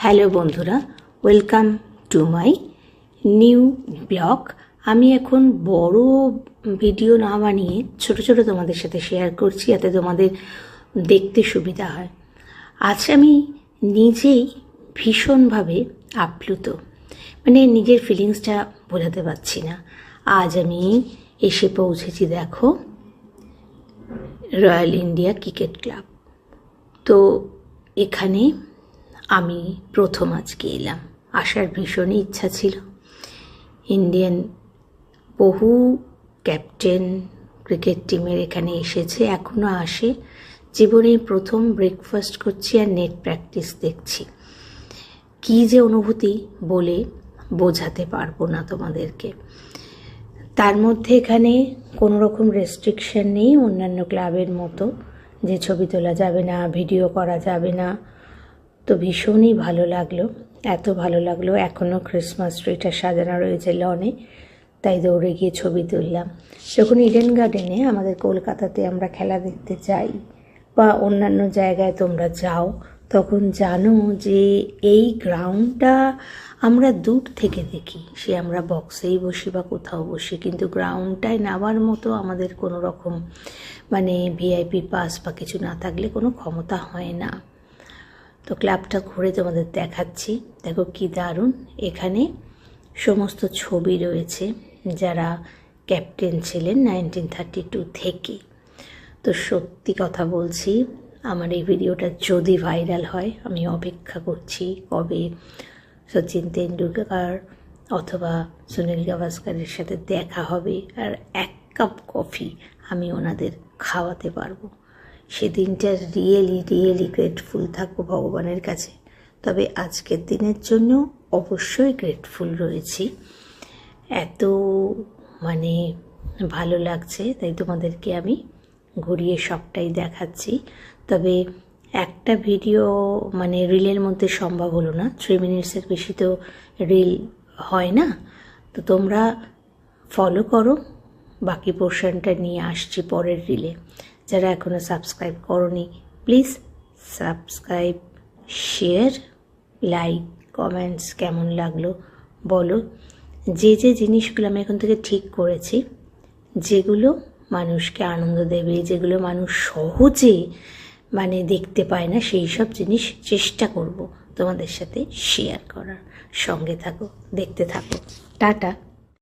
Hello বন্ধুরা, welcome to my new blog. আমি এখন বড় ভিডিও না বানিয়ে ছোট ছোট তোমাদের সাথে শেয়ার করছি, যাতে তোমাদের দেখতে সুবিধা হয়। আজ আমি নিজেই ভীষণভাবে আপ্লুত, মানে নিজের ফিলিংসটা বোঝাতে পারছি না। আজ আমি এসে পৌঁছেছি, দেখো, রয়্যাল ইন্ডিয়া ক্রিকেট ক্লাব। তো এখানে আমি প্রথম আজকে এলাম, আসার ভীষণই ইচ্ছা ছিল। ইন্ডিয়ান বহু ক্যাপ্টেন ক্রিকেট টিমের এখানে এসেছে, এখনও আসে। জীবনে প্রথম ব্রেকফাস্ট করছি আর নেট প্র্যাকটিস দেখছি। কী যে অনুভূতি বলে বোঝাতে পারবো না তোমাদেরকে। তার মধ্যে এখানে কোনো রকম রেস্ট্রিকশন নেই অন্যান্য ক্লাবের মতো, যে ছবি তোলা যাবে না, ভিডিও করা যাবে না। তো ভীষণই ভালো লাগলো, এত ভালো লাগলো। এখনও ক্রিসমাস ট্রিটা সাজানো রয়েছে লনে, তাই দৌড়ে গিয়ে ছবি তুললাম। যখন ইডেন গার্ডেনে আমাদের কলকাতাতে আমরা খেলা দেখতে যাই বা অন্যান্য জায়গায় তোমরা যাও, তখন জানো যে এই গ্রাউন্ডটা আমরা দূর থেকে দেখি, সে আমরা বক্সেই বসি বা কোথাও বসি, কিন্তু গ্রাউন্ডটায় নামার মতো আমাদের কোনো রকম মানে ভিআইপি পাস বা কিছু না থাকলে কোনো ক্ষমতা হয় না। তো ক্লাবটা ঘুরে তোমাদের দেখাচ্ছি। দেখো কি দারুণ, এখানে সমস্ত ছবি রয়েছে যারা ক্যাপ্টেন ছিলেন 1932 থেকে। তো সত্যি কথা বলছি, আমার এই ভিডিওটা যদি ভাইরাল হয়, আমি অপেক্ষা করছি কবে সচিন তেন্ডুলকর অথবা সুনীল গাভাস্করের সাথে দেখা হবে আর এক কাপ কফি আমি ওনাদের খাওয়াতে পারবো। সেদিনটা রিয়েলি গ্রেটফুল থাকবো ভগবানের কাছে। তবে আজকের দিনের জন্য অবশ্যই গ্রেটফুল রয়েছি। এত মানে ভালো লাগছে, তাই তোমাদেরকে আমি ঘুরিয়ে সবটাই দেখাচ্ছি। তবে একটা ভিডিও মানে রিলের মধ্যে সম্ভব হলো না, 3 মিনিটসের বেশি তো রিল হয় না। তো তোমরা ফলো করো, বাকি পোর্শনটা নিয়ে আসছি পরের রিলে। যারা এখনও সাবস্ক্রাইব করোনি, please subscribe, share, like, comments কেমন লাগলো বলো। যে জিনিসগুলো আমি এখন থেকে ঠিক করেছি, যেগুলো মানুষকে আনন্দ দেবে, যেগুলো মানুষ সহজে মানে দেখতে পায় না, সেই সব জিনিস চেষ্টা করব তোমাদের সাথে শেয়ার করার। সঙ্গে থাকো, দেখতে থাকো। টাটা।